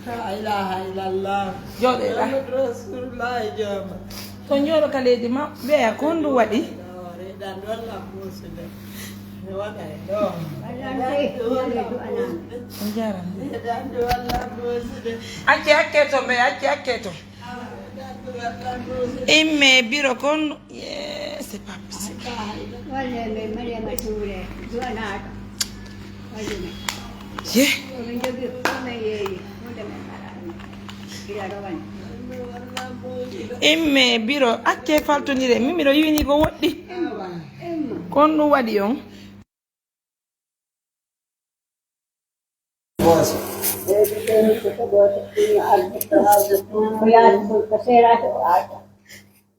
La ilaha illallah. Joɗe ɗa. Rasulullah joma. To ñoɗo ka leydi ma ɓeya ko ndu waɗi Dan wala musude. Wala do. on jarama Dan wala musude. acce hakke to ɓe acce to imme biro kon c'est pas possible ye imme biro acce faltonire min miɗo yiwini ko woɗɗi kon ɗum waɗi on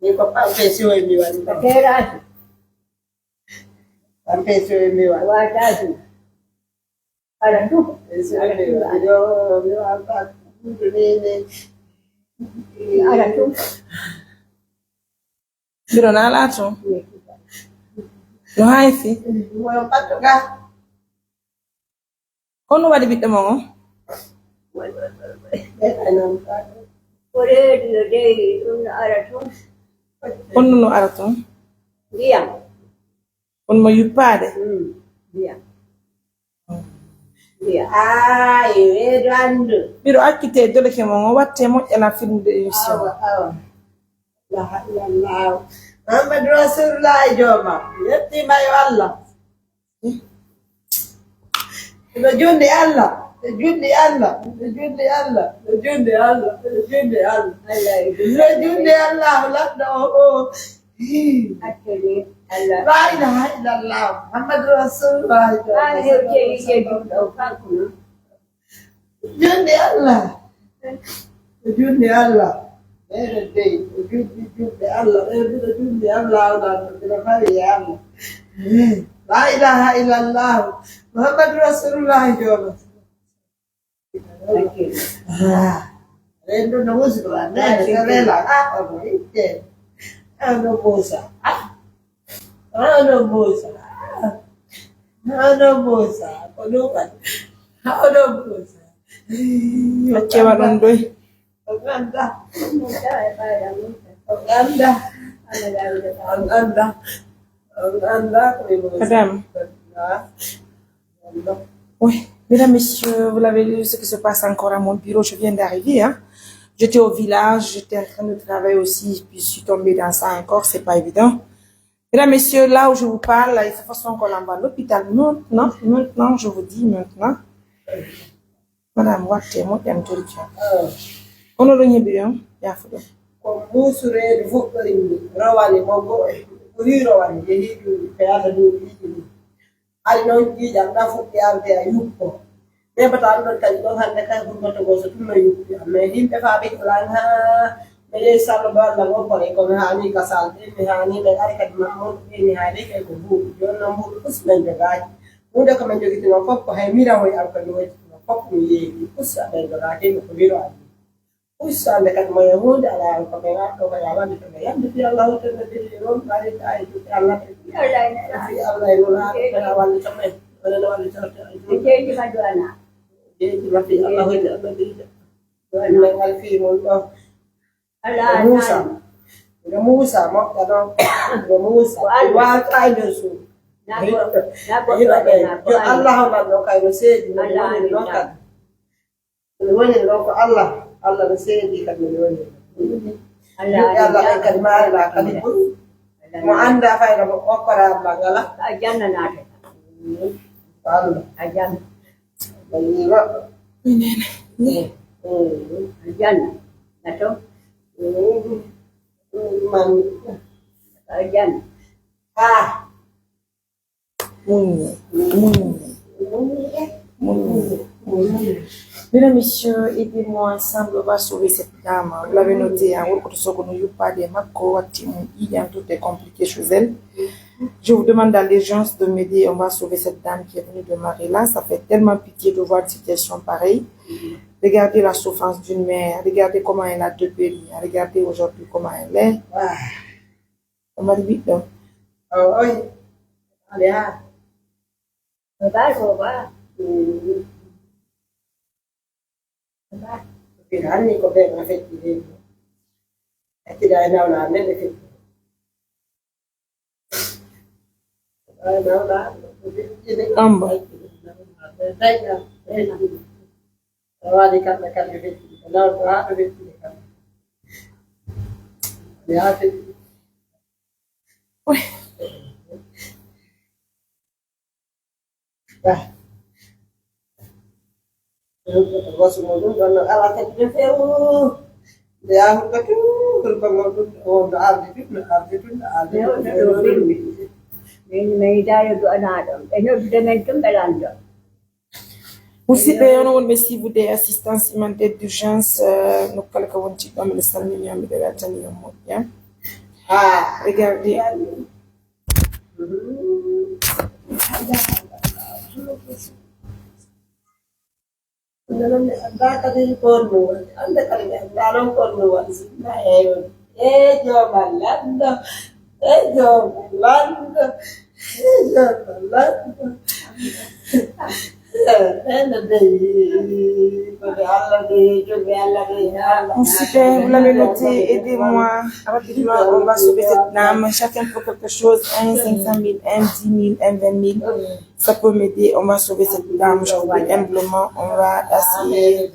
Niko pampe sio miwani. Pampe sio miwani. biro na lato no haysi kon ɗum waɗi ɓiɗɗo mon on honno no ara ton on mo yuppade biro akkite doleke mon o watte moƴƴana filmde émission Muhammad Rasulullah joma. Yetti mayo Allah. Lo jundi Allah. Jundi Allah. Jundi Allah. Jundi Allah. Jundi Allah. Lo jundi Allah lakda oh. La ilaha illallah. Muhammad Rasulullah joma. Jundi Allah. Jundi Allah. Every day, jundi Allah. Jundi Allah. La ilaha illallah. Muhammad Rasulullah joma. Rendo no uso la nella ano mosa. Ano mosa. Konukan. Ano mosa. acce waɗon doy Madame. Oui, mesdames, messieurs, vous l'avez vu ce qui se passe encore à mon bureau. Je viens d'arriver. Hein. J'étais au village, j'étais en train de travailler aussi, puis je suis tombée dans ça encore, c'est pas évident. Mesdames, messieurs, là où je vous parle, il faut façon qu'on l'envoie à l'hôpital. Maintenant, je vous dis maintenant. Madame, watte mo jam torki. Ono do ñebi on ya fudo. Ko musure fukkarini rawani mongo uri rawani yehi peada do yidi. Ari no ji janda fukki arde ayuko. Be bata ando tan do hande kan ko to go so tuno yuppi. Me himbe fa be langa me salo ba la go pore ko hani kasal de me hani me ari kad mahmud ni hari ke ko bu yo na mu usmen jaga. Muda ko men jogi no ko hay mira hoy ar ko do Pop ni usa del garage ko biro ani usa le kat mo yahud ala ko be ko ya la de ya de Allah te de ron kare ai to Allah fi Allah no la ta wal chame wala no wal chame je ji madwana je ji ma fi Allah te de wala wal fi mo Allah Musa mo ka do Musa wa ta de su Allah no kai no sedi no no ka woni no ko Allah no sedi ka no woni Allah ay kalmar la kali mo anda fay no okora bangala ajanna nate Allah ajanna bayiwa Nene. ajanna nato man ajanna Mesdames, messieurs, aidez-moi ensemble, on va sauver cette dame. Vous l'avez noté, hein, tout est compliqué chez elle. Je vous demande d'allégeance de m'aider, on va sauver cette dame qui est venue de Marie-là. Ça fait tellement pitié de voir une situation pareille. Regardez la souffrance d'une mère, regardez comment elle a dépéri, regardez aujourd'hui comment elle est. On m'a dit, donc. Anni ko ɓe ma fetti reedu hakkida e nawnaade nde ɓe fetti Amba. waɗi kamɓe kamɓe fetti nawɗo haa ɓe fettide kamɓe ɓe haa fetti Oui. goso muɗum ɗon no ala kadi ɓe feewu nde yahurta tulkongol ɗum on no arde tun no arde tun no arde min yiɗayo du'anaɗon ɓe noddude men tum ɓe lanndon musidɓe ono wonɓe sivude assistance humanitaire d'urgence nokkala ka wonti ɗo mbiɗa salmini on mbiɗa weltani on moƴƴa regardez anda kadi kornuwol anda kadi ɓe anda noon kornuwol sinna eyon e jooma lando e jooma lando e jooma lando Super, vous l'avez noté, aidez-moi rapidement, on va sauver cette dame. Chacun pour quelque chose, 1, 500 000, 1, 10 000, 1, 20 000. Ça peut m'aider, on va sauver cette dame. Je vous prie humblement, on va essayer.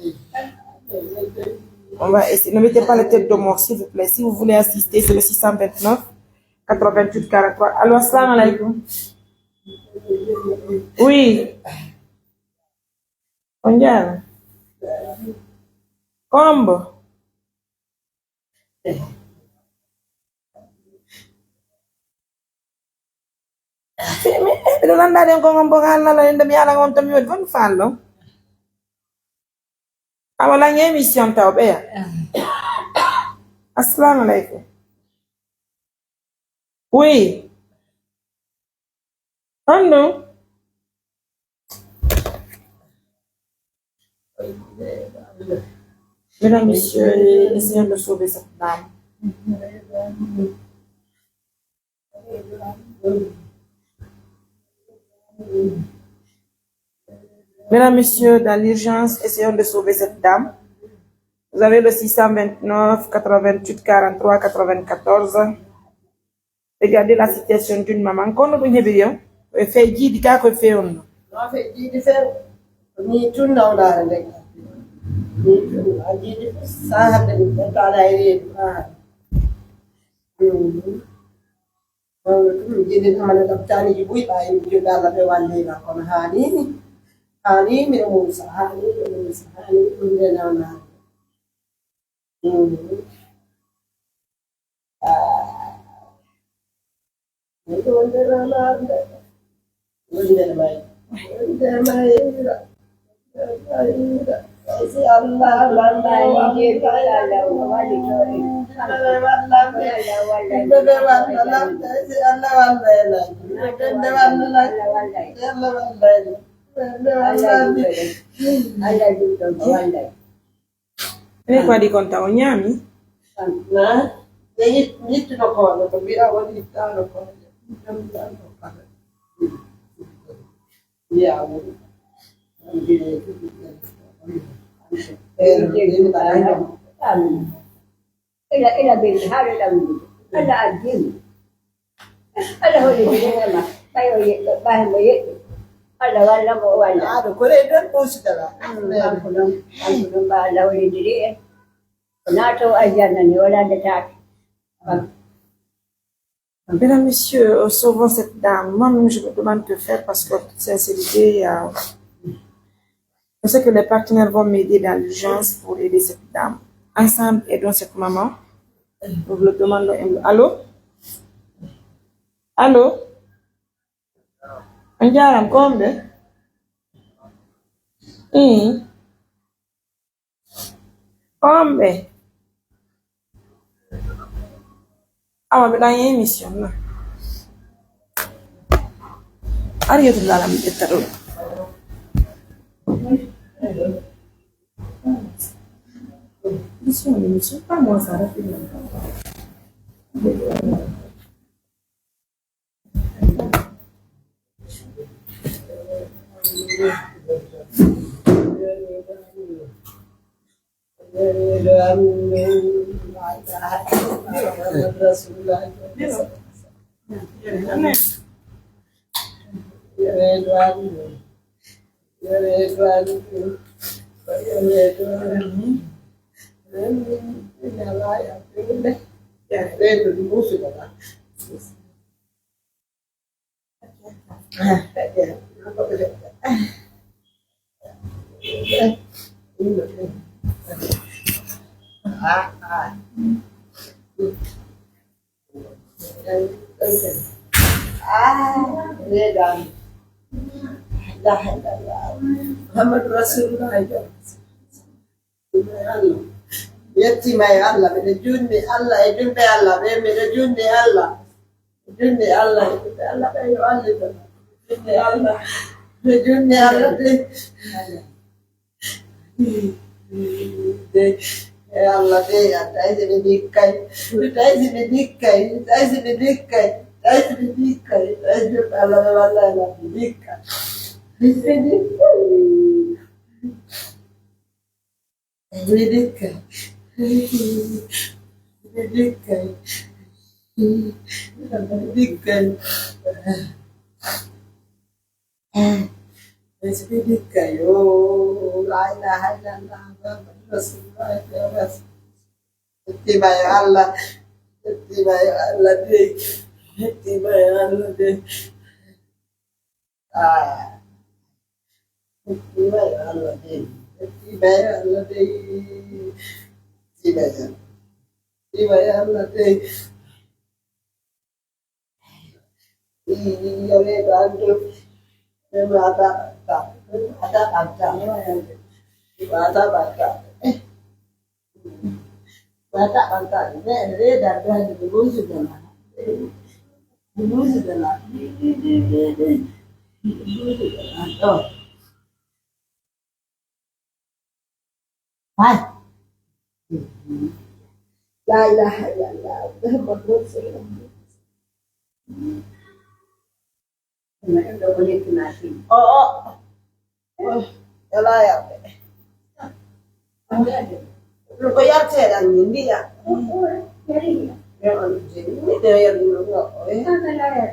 On va essayer. Ne mettez pas la tête de mort, s'il vous plaît. Si vous voulez assister, c'est le 629 88 43. Allô, assalamu alaikum. Oui. Ondiano. Combo. Ito lang dati yung kongombokan na lang yung dami alang kong tumiyod. Kung follow? Wala niya emission tao, Bea. Assalamu alaikum. Oui. Ano? Mesdames, messieurs, essayons de sauver cette dame. Mesdames, messieurs, dans l'urgence, essayons de sauver cette dame. Vous avez le 629 88 43 94. Regardez la situation d'une maman. Quand vous avez fait dit que vous fait on. no feƴƴiide feew ni tun nawnaare ndeg ni tun a jiiɗi sa hadde ɗum ɓen ala e reedu mawno tun jiɗi amana ɗabtaniji ɓuyɓa yimɓe jogi Allah ɓe wallima kono haanini mbiɗa muusa haani ɗum nde nawnaare ɗo nde nawnaare nde wondere may Qua di conta ognami? Yittino kono ko mbiɗa woni ittano kono yeah, ila bil hal lam ala adin ala holi bilema bayo bayo ala wala mo wala aɗo kore ɗon ɓoositala ɗum ba ala holi diri nato aljanna ni wala de taake Mesdames, messieurs, sauvons cette dame. Moi-même, je me demande que faire parce que, en toute sincérité, je sais que les partenaires vont m'aider dans l'urgence pour aider cette dame. Ensemble, aidons cette maman. Nous vous le demandons. Allô? Allô? Andiaram, combien? Combien? Ah, mais dans une émission, là. Arrive là, la mettre là. Émission, pas moi, ça va finir. Muhammad Rasulullah. Yetti may Allah, mi junni Allah e junde Allah, be mi junni Allah. Junni Allah, Allah be yo Allah. Junni Allah. Junni Allah de. Allah de ya, dai de dikkai. Dai de dikkai, dai de dikkai. Dai de dikkai, dai de Allah Allah dikkai. Dikkai. Oh, la ilaha illallah, Rasulullah, ittibai Allah, ittibai Allah deh, ittibai Allah deh, ittibai Allah deh, ittibai Allah deh, ittibai Allah deh. Iya le bantu, ada baca, baca, ini dari dulu sudah lah, oh, hai, la ilaha illallah, Muhammad Rasulullah. Udah boleh kenasi. Oh, ya lah ya. Lu bayar saya ini ya. Jadi ya. Ya, jadi ini dia yang dulu nggak. Apa lah ya?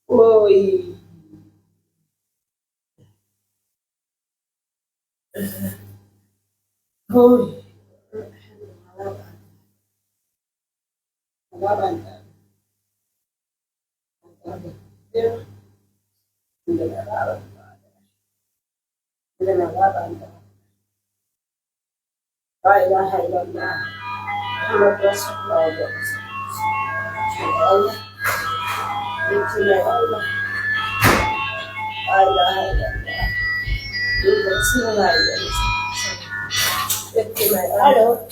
Oi. Oi. La ilaha illallah, Muhammad Rasulullah. Allah, Bismillah Allah. La ilaha illallah, Bismillah. Bismillah. Halo.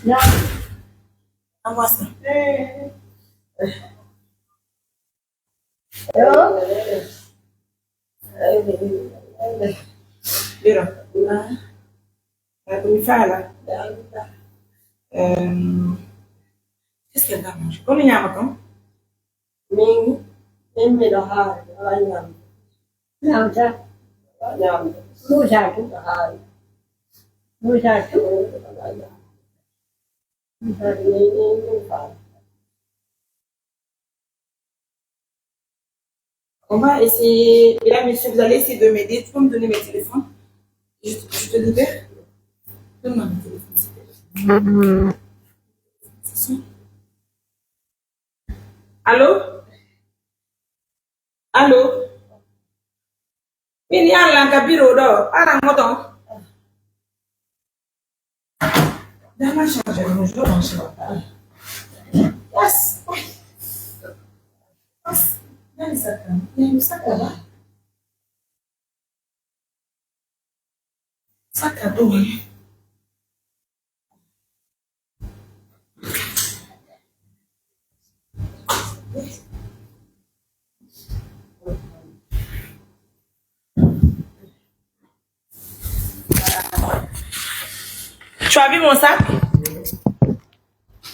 Nah, Envoie ça. Biro. Come fai là? Qu'est-ce qu'elle va manger? Come andiamo con? Min mi da hai, alla nyam. làm sao? Nyam. Mua sao chú? Da hai. Mua sao chú? On va essayer. Et là, monsieur, vous allez essayer de m'aider. Tu peux me donner mes téléphones? Je te libère? Donne-moi mes téléphones, s'il te plaît. Allô? Allô? Ini Allah kabiro do. Ara ngoton. Dah ma charger le je dois brancher. Yes. Yes. Il y a le sac là. Il y a le sac là-bas. Sac à dos. Tu as vu mon sac?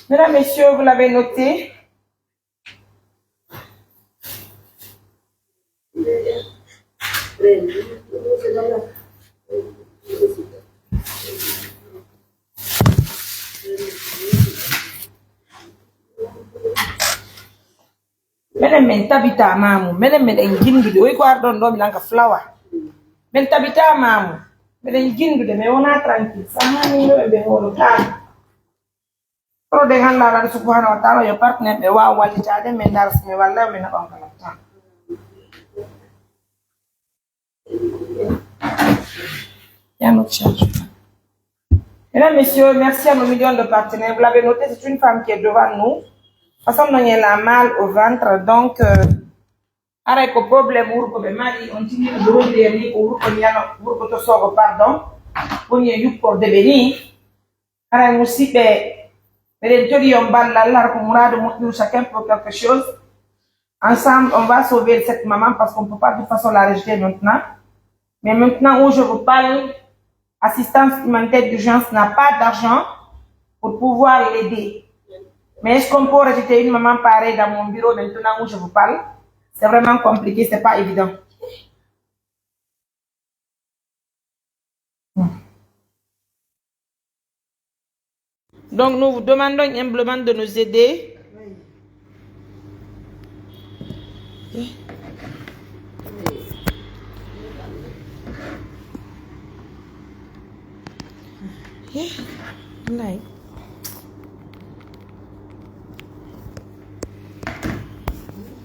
Mesdames, messieurs, vous l'avez noté. men tabita mamu men jindude oy ko ardon do mi nanka flower men tabita mamu men jindude me wona tranquille sahani no be holo ta pro de handa la subhanahu wa ta'ala yo partner be wa walitade men dar me walla men on kala ta ya no charge. Mesdames, messieurs, merci à nos millions de partenaires. Vous l'avez noté, c'est une femme qui est devant nous. De toute façon, elle a mal au ventre, donc avec le problème où le mari on tient de revenir pour que tu pardon pour y pour devenir. Alors aussi mais chacun pour quelque chose. Ensemble, on va sauver cette maman parce qu'on ne peut pas de toute façon la rejeter maintenant. Mais maintenant où je vous parle, assistance humanitaire d'urgence n'a pas d'argent pour pouvoir l'aider. Mais est-ce qu'on peut rejeter une maman pareille dans mon bureau maintenant où je vous parle? C'est vraiment compliqué, c'est pas évident. Donc nous vous demandons humblement de nous aider.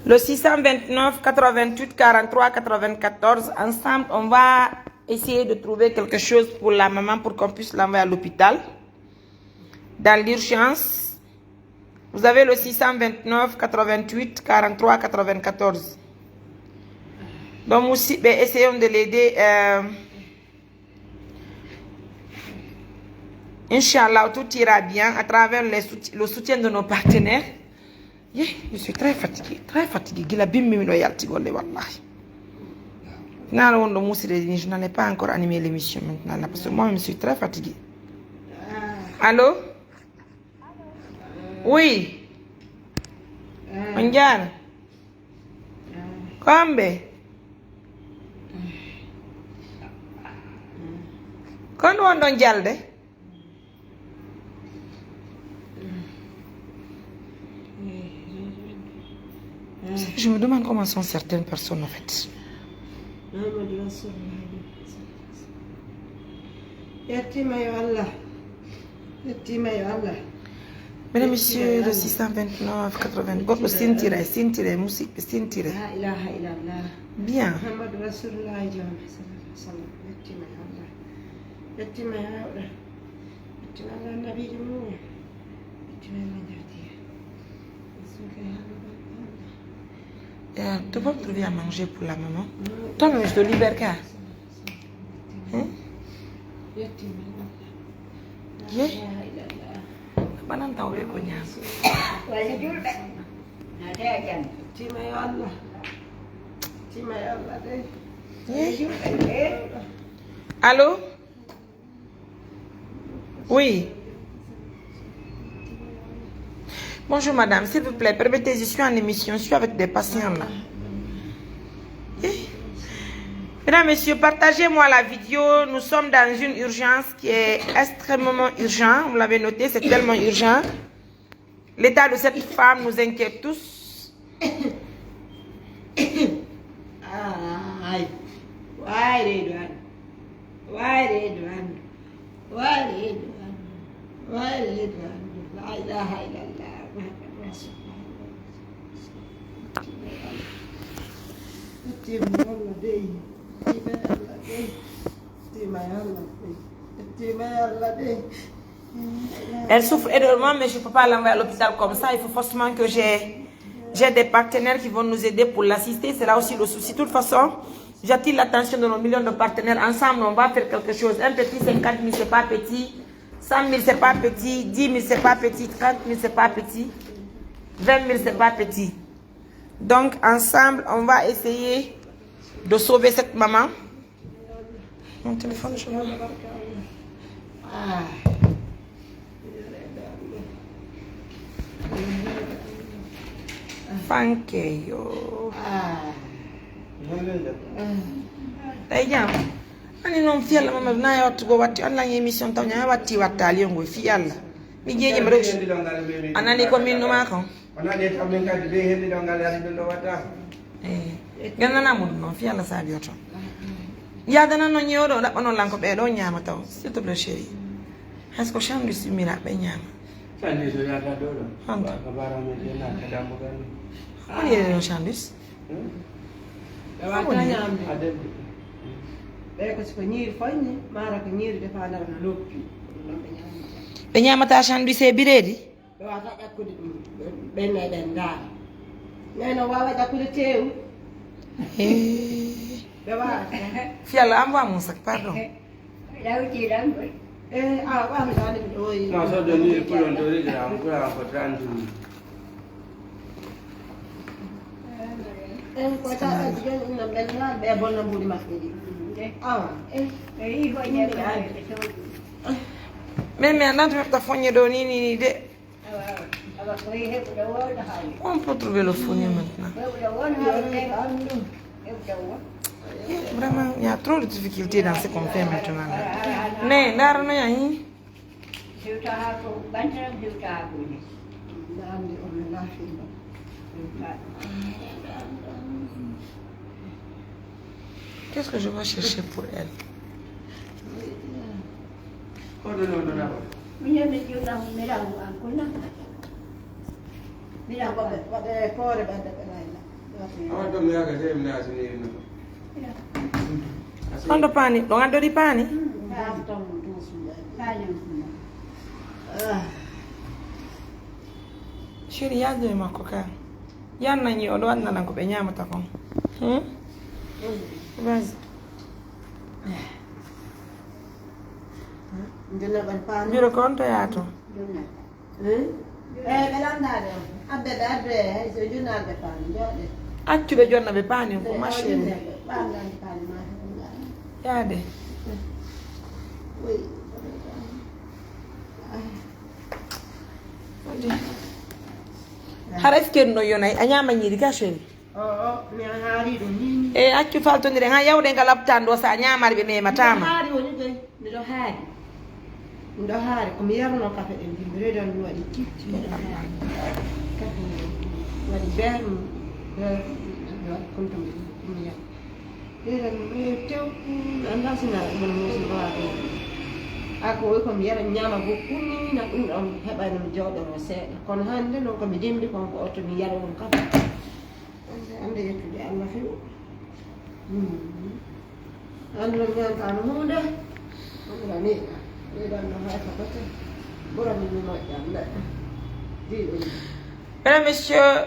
Le 629 88 43 94, ensemble, on va essayer de trouver quelque chose pour la maman pour qu'on puisse l'envoyer à l'hôpital. Dans l'urgence, vous avez le 629 88 43 94. Donc, aussi, essayons de l'aider. Inch'Allah, tout ira bien à travers le soutien de nos partenaires. Je suis très fatiguée. Je n'en ai pas encore animé l'émission maintenant, parce que moi, je suis très fatiguée. Allô? Oui. Mangiare. Combe. Quand on donne jalde? Je me demande comment sont certaines personnes en fait. Mesdames, messieurs, le 629, 80, le Sintire, musique, Sintire. Bien. Tu vas trouver à manger pour la maman. Toi-même, je te libère car. Banan tahu dia punya. Allô? Oui. Bonjour madame, s'il vous plaît, permettez, je suis en émission, je suis avec des patients là. Mesdames, messieurs, partagez-moi la vidéo. Nous sommes dans une urgence qui est extrêmement urgente. Vous l'avez noté, c'est tellement urgent. L'état de cette femme nous inquiète tous. Elle souffre énormément, mais je ne peux pas l'envoyer à l'hôpital comme ça. Il faut forcément que j'ai des partenaires qui vont nous aider pour l'assister. C'est là aussi le souci. De toute façon, j'attire l'attention de nos millions de partenaires. Ensemble, on va faire quelque chose. Un petit 50 000, c'est pas petit. 100 000, c'est pas petit. 10 000, c'est pas petit. 30 000, c'est pas petit. 20 000, c'est pas petit. Donc, ensemble, on va essayer de sauver cette maman. Mon téléphone, je vois. Thank you. Jam. Ani non fiel mama na yo to go watti on la émission taw nya watti wattali ngo fi yalla mi jeje mi rek anani ko min no ma kan Wana de tamen kadi be heddi do ngal ari do wata. Ganna mun non fi alla sabi oto. Ya dana no nyodo la non lanko be do nyama taw. S'il te plaît chérie. Est-ce que chandu si mira be nyama? Sandi so ya da do. Anta. Kabara me de na kada mo gan. On est no chandus. Wata ñamde Adem. ɓe ko siko ñiiri foyne mara ko ñiiri defandara no loppi ɗum ɓe ñamata Be nyamata chandus e biredi? ɓe wata ƴakkude ɗum ɓenneɗen ndaara mais no wawa ƴakkude teewu ɓe wawata Fi alla envoie mon sac, pardon. Lawtiram koy. a ɓamdade mi ɗoyi Ma so do ni pulon do ri gram kura ko 30. ko taɗaji joni ɗum no ɓennaɗe ɓe bonna mbuɗi maɓɓe ɗi awa Ei ko ñamde Mais andate me ta fogne do ni de. awa koy heɓuɗo wonde haali. On peut trouver le fournier maintenant. Heɓuɗo won haali heɓuɗo won. Vraiment, il y a trop de difficultés dans ce qu'on fait maintenant. Ne, ndara no yahi. Siwta haako bantaram siwta haakuji. namde on laafima Qu'est-ce que je vais chercher pour elle? Ko do no do na. Miñamde jiwɗam miɗango an kunna. Miɗango an. waɗe koore ɓedde ɓe layla Awa do mi yaga tem na asini no. Quando pani? Lo ando di pani? tan dusuɗe Kañum kunna. Chérie, yajo e makko ka. Yanna ñi o ɗo waɗnanan ko ɓe ñamata kon. Vas-y. ndinaɓen paani Biro ko on to yaato. Jumna. ɓe landade on abbede adde hay so junnaɓe paani jooɗe Accuɓe jonna ɓe pani ko ma chérie. ɓamdade paani ma Yaade. oui Hara esken no yonay a ñama ñiiri ka chérie. mi haari ɗum nini E accu faltodire ha yawde nga labtan ɗo sa ñamari ɓe mematama. haari woni joyi miɗo haari komi yarno kafe ɗen dimbiredan mi waɗi tifti kafe waɗi beermi mi waɗi konto mi yar ɗeɗen tew anda sina mon musi waɗo ako woy komi yara ñama bo kunnina ɗum ɗon heɓani mi jawɗono seeɗa kono hande noon komi dimbi konko otto mi yara ɗum kafe ande yettude allah few ande ɗon ñantano hunde ɗumɗa ni ɗiɗanno hay ko bote ɓurani mi moƴƴan neɗɗo diɗum Mesdames, messieurs,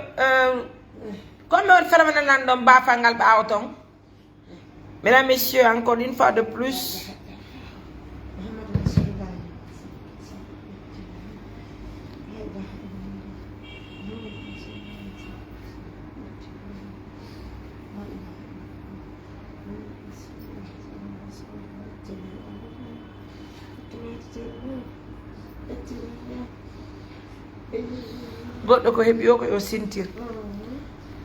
comme on fait maintenant dans Bafangal Baoton, mesdames, messieurs, encore une fois de plus, Muhammadu Rasulullah goɗɗo ko heɓi yo ko yo sintir,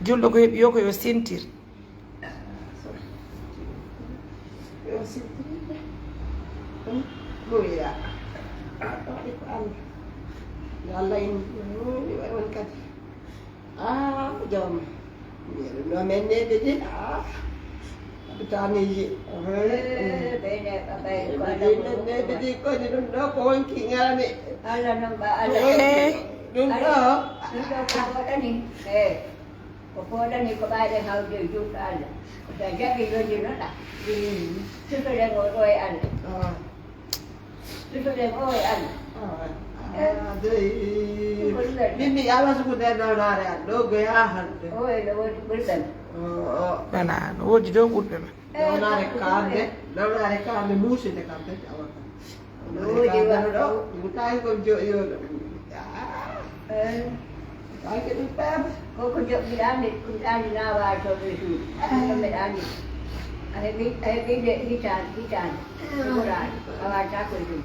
julɗo ko heɓi yo ko yo sintir. Muya waɗi ko Allah yo Allah en on kadi jawma no men neɓe ɗi haɓitaniji neɓe ɗi kodi ɗum ɗo ko wonki ngane Allah noon ɓa Allah. ɗum ɗo Ɗum ɗo ko foɗani. Ko foɗani ko ɓaade hawde e juuɗo Allah. Ko sa jaɓi yojinoɗa. Sutoɗen o ɗo e Allah. Sutoɗen o e Allah. min mi ala soko nder nawnare an ɗo go yahande O e no woni ɓurɗan. Voilà, no woodi dow ɓurɓe ma. nawnare kamde muuside kam kadi awa Woodi ɗo ɗum tawi kom joɗiyoɗo tawi ko ɗum ɓeema Koko joɓɓiɗami ɗum ɗani na watoɓe suudu. Ɗum mbeɗa andi. A heɓi hitande. Ɓurani. A wata koye ɗum.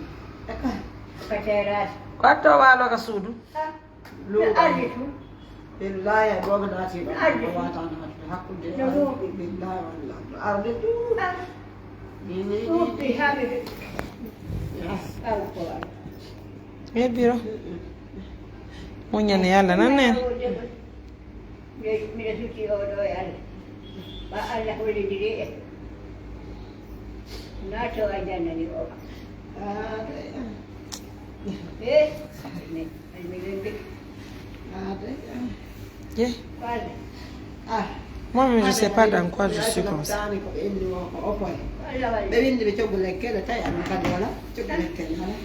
Ko terrasse. Ko atto waalo ka suudu. Ardi tum. billahi a ɗoga naatiɗo o watano hatde hakkude billahi wallah ɗo arde Ɗuuɓɗi haɓe. Kala ko waɗa. E biro. muñane yalla nan nen mi suci o ɗo e Allah ba Allah hollidiri en nato a jannani o miɗen mbi yeah. Allah Moi-même, je ne sais pas dans quoi je suis comme ça. Allah waɗi ɓe windi ɓe coggu lekkele tawi anna kadi wala coggu lekkele wala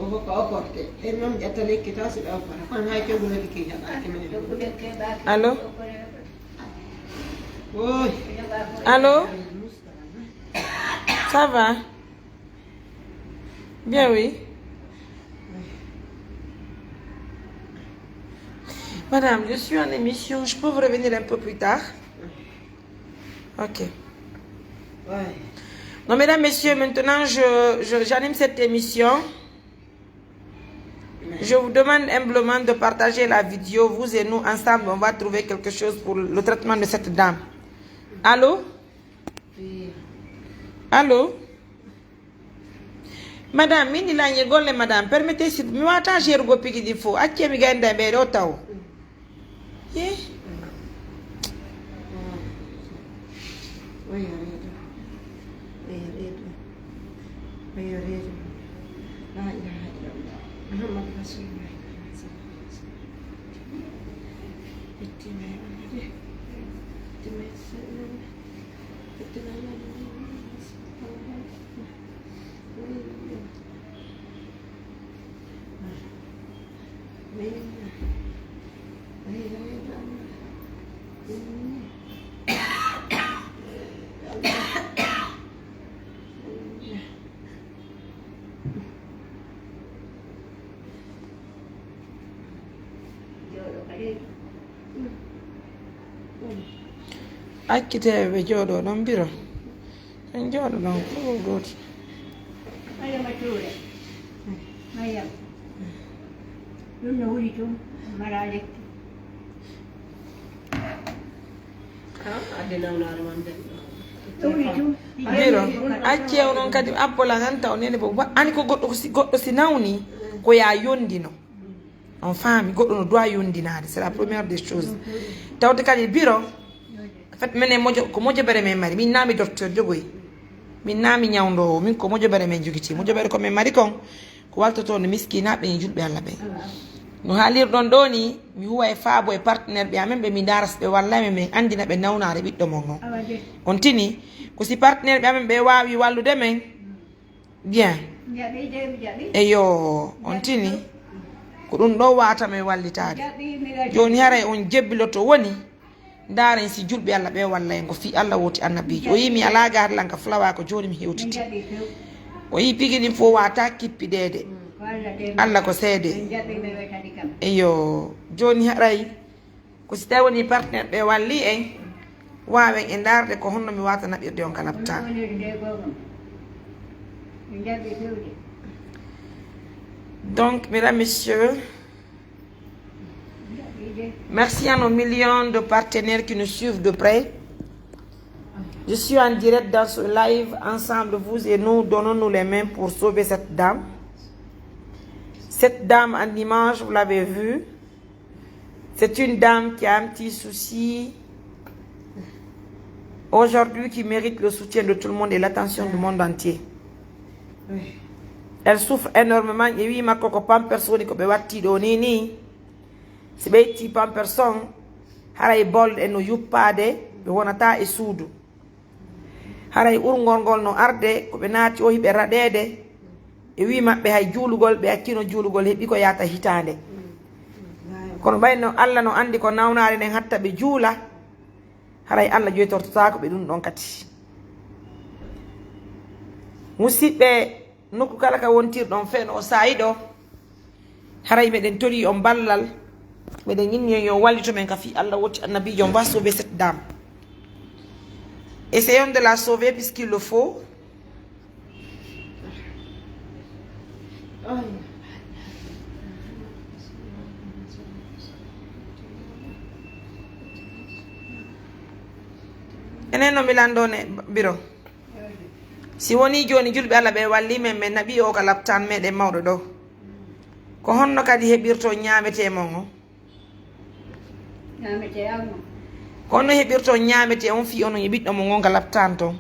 o ko opporte en noon ƴetta lekki taw siɗa oppata kono hay coggu lekki ki jaɓaki minen dokkudekke ɓaki Allô? oy Allô? Ça va? Bien, oui. Madame, je suis en émission. Je peux vous revenir un peu plus tard? Ok. ouais. Non, mesdames, messieurs, maintenant, j'anime cette émission. Je vous demande humblement de partager la vidéo. Vous et nous, ensemble, on va trouver quelque chose pour le traitement de cette dame. Allô? Allô? Madame, mini la golle madame, permettez s'il vous plaît, j'ai go pigi di fo. Acce mi ganda be do taw. Ye? Akkite be jodo don biro. En jodo don ko goto. Mariama Touré Mariam ɗum no wuri tum mara lekki adde nawnare man de ɗo wuri tum Biro, acce onon kadi appola tan taw nene bo ani ko goddo si nawni ko ya yondino. On fami goddo no doit yondinade, c'est la première des choses. Tawde kadi biro fait menen mojo ko mojo bere men mari min nami docteur jogoy min nami nyawndo min ko mojo bere men jogiti mojo bere ko men mari kon ko waltoto no miskina be julbe Allah be no halir don doni mi huwa e faabo e partenaire be amen be mi daras be wallahi men andina be nawnare biddo mon awade on tini ko si partenaire be amen be wawi wallude men bien jaɓi de mi jaɓi eyo on tini ko dum do wata me wallitade jaɓi mi gadi joni haray on jebbiloto woni ndaren si julbe Allah be wallahi ngo fi Allah woti annabijo o yimi ala gar lanka flawa ko joni mi mi hewtiti jaɓi few o yi pigini fo wata kippidede ko Allah de Allah ko mi seede jaɓi mi wetani kam eyo joni haray ko si tawi woni partenaire be walli en wawen e darde ko honno mi wata nabirde on kala ta woniri nde gongam mi jaɓi fewde donc mesdames messieurs jaɓi de merci à nos millions de partenaires qui nous suivent de près. Je suis en direct dans ce live. Ensemble, vous et nous, donnons-nous les mains pour sauver cette dame. Cette dame en image, vous l'avez vue. C'est une dame qui a un petit souci aujourd'hui qui mérite le soutien de tout le monde et l'attention du monde entier. Elle souffre énormément. Et oui, ma coco pas personne qui peut bâtir donner. Si be ti pam person haray bol e no yuppade be wonata e suudu haray urngol ngol no arde ko be naati o hibe radede e wi mabbe hay juulugol be akkino juulugol hebi ko yata hitande kono bayno Allah no andi ko nawnaare nen hatta be juula haray Allah joytortota ko be dum don kati musibbe nokku kala ka wontir don fe no saayido haray meden tori on ballal mais on va sauver cette dame. Essayons de la sauver puisqu'il le faut. Enen mi landone biro. Si woni joni julbe Allah be walli men nabi o ka laptan meden mawdo do. ko honno kadi heɓirto ñaamete mon o ñaamete amno ko honno heɓirto ñaamete on fi onon e ɓiɗɗo mo ngonga laptan toon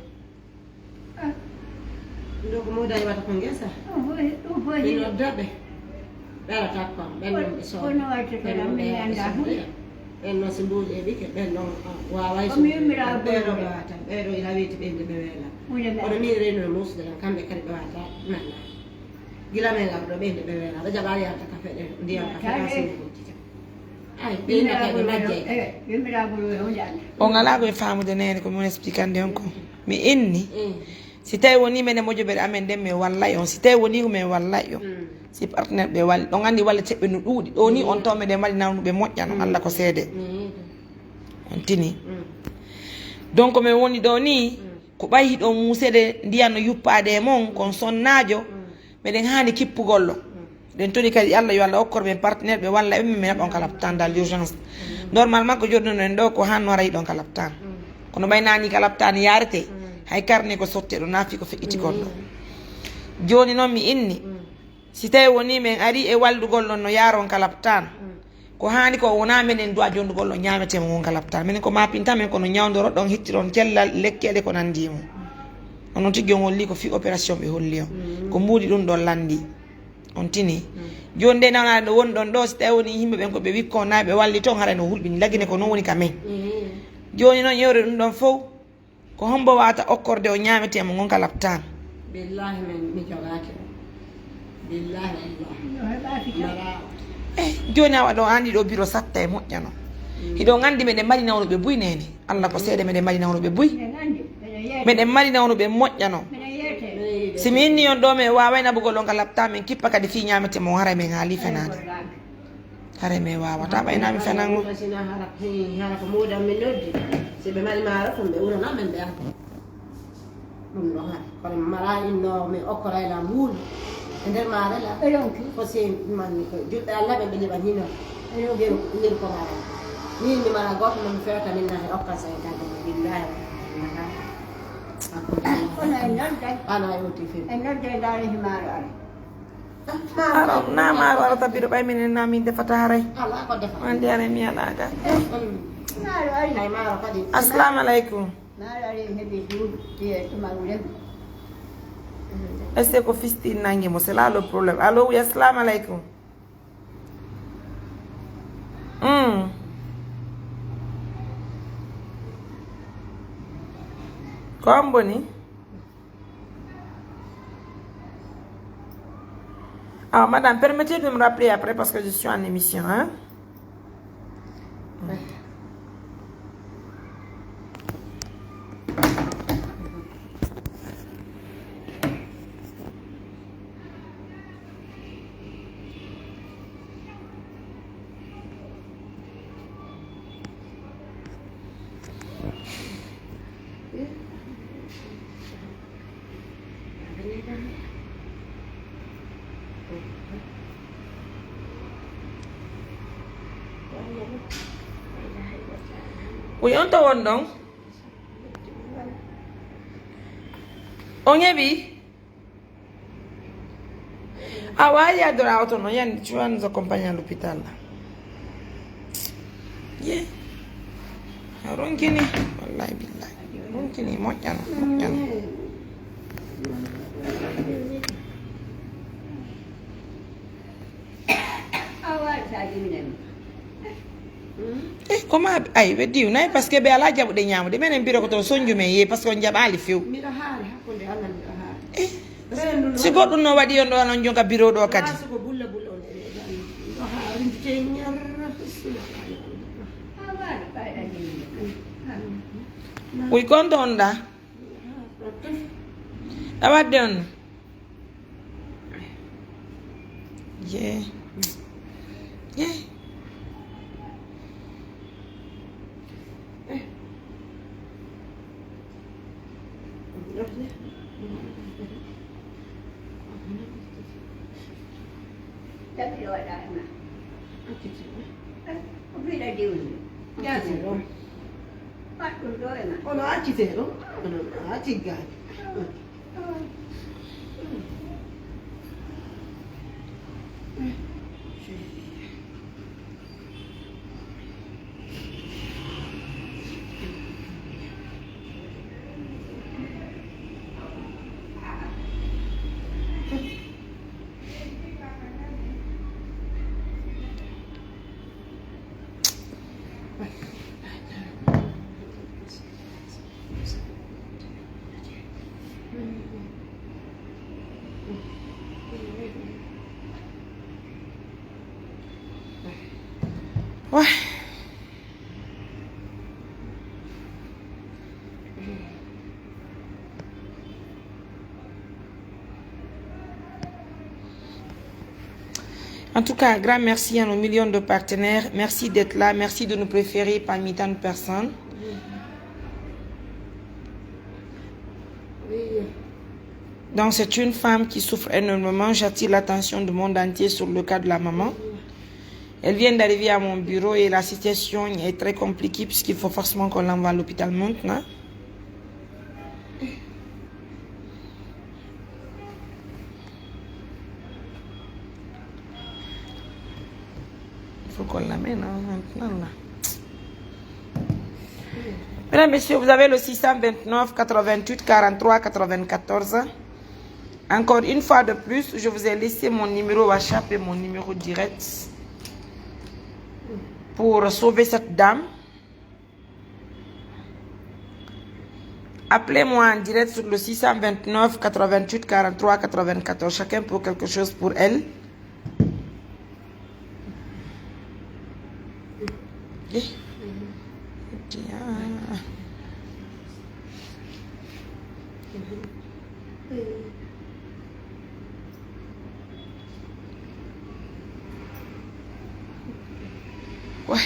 ɗo ko mawdani wata ko ngesa ɗum fof ɓe noddaɓe ɓerata kon ɓen noon ɓe kono watte kala min anda hunde ɓen noon so mbuuɗi e ɓike ɓen noon waway Komi yummiraɓe ɓeɗo wata ɓeɗo ina wiyte ɓende ɓe weela hunde kono min renono musde tan kamɓe kadi ɓe wata nana gila men gam ɗo ɓende ɓe weela ɓe jaɓa yarta kafe ɗe ndiyam kafe ɗasinifuttita ay ɓinakaɓe majje yummiraɓe hunde anda on ala koye famude nene ko min expliquande on ko mi inni si tawi woni minen moƴoɓeɗe amen nden min wallay on si tawi woni ko min wallay on si partenaire ɓe walli ɗon andi walla teɓɓe no ɗuuɗi ɗo ni on taw meɗen mbaɗi nawnuɓe moƴƴano Allah ko seede on tini donc min woni ɗo ni ko ɓayi ɗo musede ndiyan no yuppade e mon kon sonnajo meɗen hani kippugollo ɗen toni kadi Allah yo Allah okkor men partenaire ɓe walla ɓe min heɓon ka laptan dans l'urgence normalement ko joɗɗuno en ɗo ko hanno ara yiɗon ka laptan kono ɓaynani ka laptan yarete hay karne ko sotte ɗo naafi ko feƴƴiti gonɗo joni noon mi inni si tawi woni min ari e waldugol ɗon no yaron kalaptan ko hani ko wona minen duwa jondugol ɗo ñametemo won kalaptan minen ko mapintamen kono ñawdoro ɗon hettiron cellal lekkele ko nandimo onon tigui on holli ko fi opération ɓe holli on ko mbuuɗi ɗum ɗon landi on tini joni nde nawnade no woni ɗon ɗo si tawi woni yimɓe ɓen koɓe wikko nayi ɓe walli toon haara no hulɓini laggine ko non woni ka men joni noon yewre ɗum ɗon fof ko hombo wata okkorde o ñametemo gon kalaptan billahi mi jogaki billahi Allah joni a waɗo andi ɗo biro satta e moƴƴano hiɗo gandi meɗen mbaɗi nawnuɓe buy nene Allah ko seede meɗen mbaɗi nawnuɓe buy meɗen mbaɗi nawnuɓe moƴƴano simi inni on ɗo min waway nabugol on ka lapta min kippa kadi fi ñamete mo haray min haali fenade haray min wawata ɓaynami fenango hara ko muɗam min noddi si ɓe mari maaro tum ɓe wurana men ɓe arta ɗum ɗon hara kono mara inno min okkorayla mbuuɗu e nder maarela ko si manni ko juɗɗe Allah ɓe ɓe liɓan hino lir ko mara min mi mara goto nomi fewta min nahe okka sa e kadi billahi kono en nodda ana yewti fe en nodda e daare himaaro ara aro na maaro arata biro ɓay minen na min defata haray ala ko defa andi are mi aɗaga maaro ari ay maaro kadi assalamu aleykum maaro ari heɓi duuɓi ɗiye tumaru rem est ce que ko fistine nanguimo c'est là le problème allo oui assalamu aleykum ko on boni alors madame permettez de me rappeler après parce que je suis en émission hein oui on to won ɗon on heeɓi a wawi addora auto noon yani tu vas nous accompagner à l'hôpital là ye a ronkini wallahi billahi ronkini moƴƴano moƴƴano comment ay ɓe diwnayi par ce que ɓe ala jaɓuɗe ñamude minen mbiro ko to soñju men yeeyi par ce que on jaɓali few miɗo haari hakkude Allah miɗo haari si goɗɗum no waɗi on ɗo non jonka bureau ɗo kadi siko bulla bulla on miɗo haari te ñarra uy konto on ɗa ɗa wadde on ye ye ono accite ɗo ono acciggani Ouais. En tout cas, un grand merci à nos millions de partenaires. Merci d'être là. Merci de nous préférer parmi tant de personnes. Donc, c'est une femme qui souffre énormément. J'attire l'attention du monde entier sur le cas de la maman. Elle vient d'arriver à mon bureau et la situation est très compliquée puisqu'il faut forcément qu'on l'envoie à l'hôpital maintenant. Il faut qu'on l'amène maintenant là. Mesdames, Messieurs, vous avez le 629 88 43 94. Encore une fois de plus, je vous ai laissé mon numéro WhatsApp et mon numéro direct pour sauver cette dame. Appelez-moi en direct sur le 629 88 43 94. Chacun pour quelque chose pour elle. Ouais.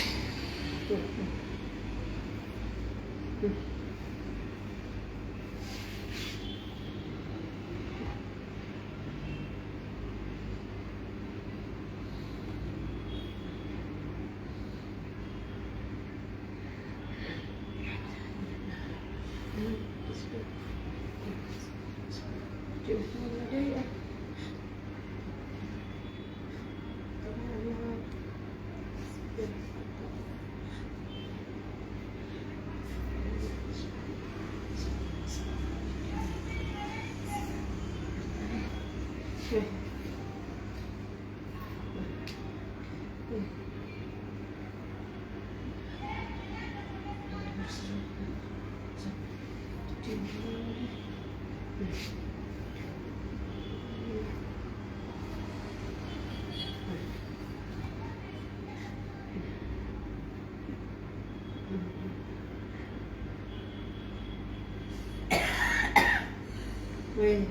Oui.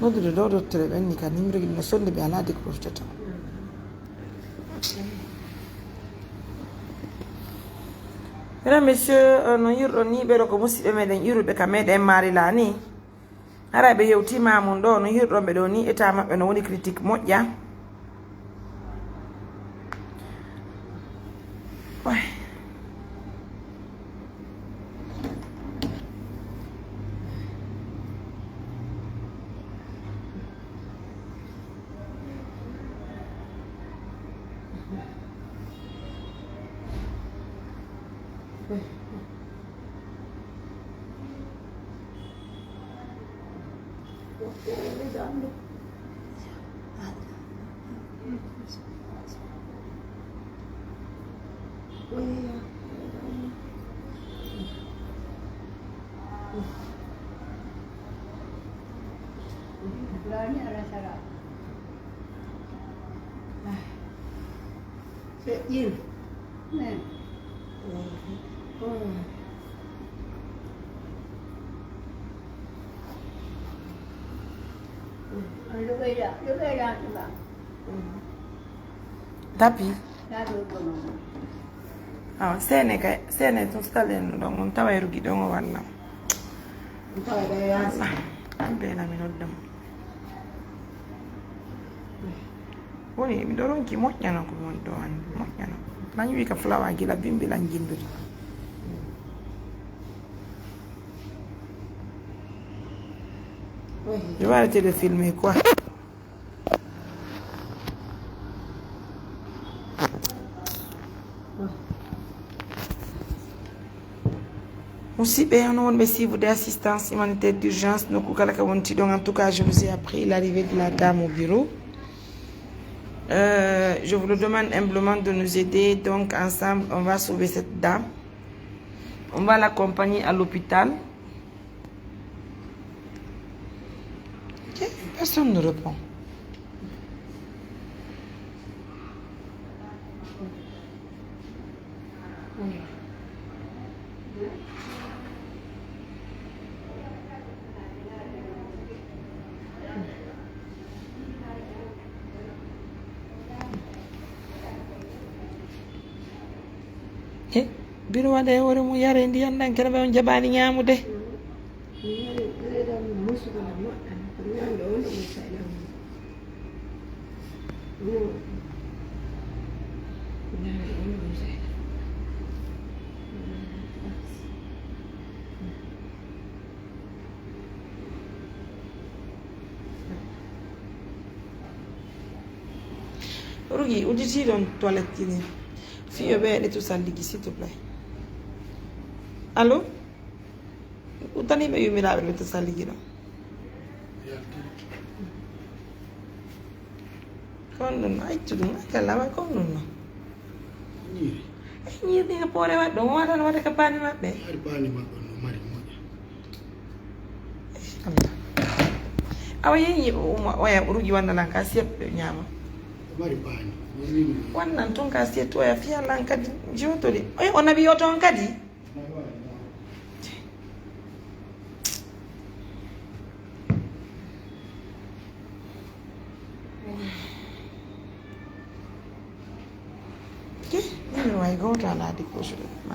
Nodde ɗo dottere ɓenni ka nimre no sonde ɓe ala décrochata. Mesdames, Messieurs, no yirɗon ni ɓeɗo ko musidɓe meɗen iruɓe ka meɗen marila ni. Ara ɓe yewtima mum ɗo no yirɗon ɓe ɗo ni état maɓɓe no woni critique moƴƴa. Yên. Nè. Lúc bây giờ các bạn. Tapi. Đã được rồi. Ah, sene tun stalen ɗon on tawa rugi ɗon o wannam. Tawa ɗo yaasi. Bela mi noddam. Woni mi ɗo ronki moƴƴano ko woni ɗo an moƴƴano. Lan wi ka flawa gila bimbi lan jimbiri. Je vais arrêter de filmer quoi. Ouais. Musidɓe on wonɓe suivre assistance humanitaire d'urgence nokku kala ka wonti ɗon. En tout cas, je vous ai appris l'arrivée de la dame au bureau. Je vous le demande humblement de nous aider. Donc ensemble, on va sauver cette dame. On va l'accompagner à l'hôpital. Ok, personne ne répond. Biro waɗa e hoore mum yare ndiyam ɗan kene ɓe on jaɓani ñamude. Rougui udditi ɗon toilette kini fiyo ɓe ɗe to salligi s'il te plaît. Allô? Utani ɓe yumiraɓe ɓe to salligi ɗon. Kon ɗum accu ɗum kala kon ɗum non. Ñirɗi ko poore waɗ ɗon waɗan waɗa ka paani maɓɓe. Awa yeyi oya Rougui wannalan ka siyat ɓe ñaama. Wannan tun ka siyat oya fiyalan kadi jotoli. Oye o nabi yo toon kadi. I go to ala di poso ma.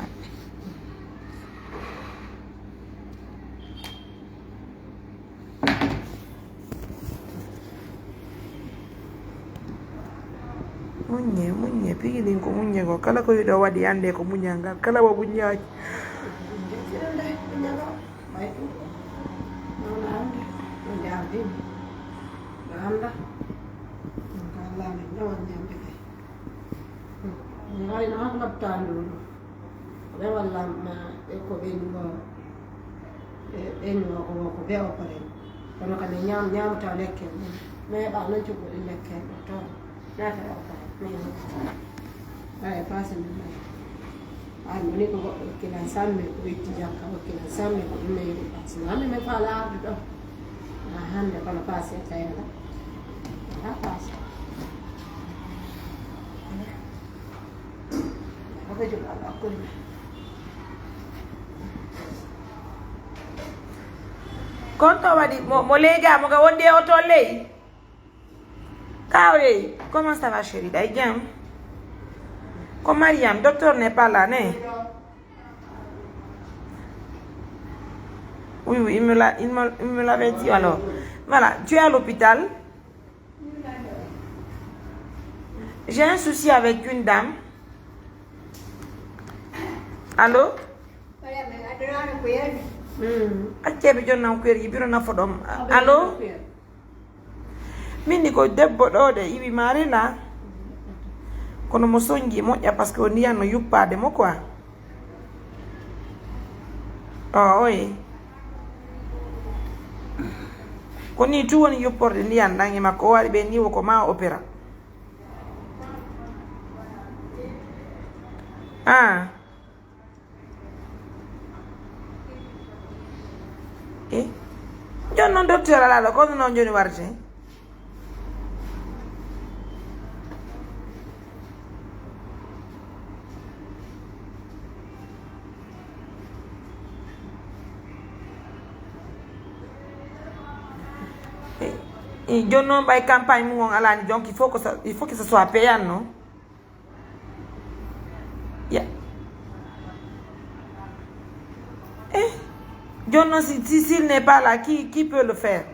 Munye pigilin ko munye ko kala ko yido wadi ande ko munyanga kala wa bunyaji. Ngai na hak laptan dulu. Lewat lama bingo ko be opare. Kono kane nyam ta lekke. Me ba na jugo lekke to. Na ta opare. Me. Ai pasen me. Ai moni ko kila samme ko itti jakka ko kila samme ko me pasen. Me fala do. Na hande kono pasen tayala. Na pasen. Konto wadi mo lega mo ga wonde o tolle. Kawe, comment ça va chérie? D'ailleurs bien. Comme Mariam, docteur n'est pas là, né? Oui, il me l'avait dit alors. Voilà, tu es à l'hôpital. J'ai un souci avec une dame. Allô? Acceɓe jonna kuyer biro na fodom. Allô? Min ni ko debbo ɗo de iwi mari la kono mo soñji moƴƴa par ce que o ndiyan no yuppade mo quoi. Oui. Ko ni tu woni yupporde ndiyan ɗan e makko o waɗi ɓe niwo ko ma opéra. Ah. Jon non docteur ala ko non joni warte. Jon non bay campagne mu ngon ala ni donc il faut que ça soit payant non? Yeah. Jon non si s'il n'est pas là qui peut le faire?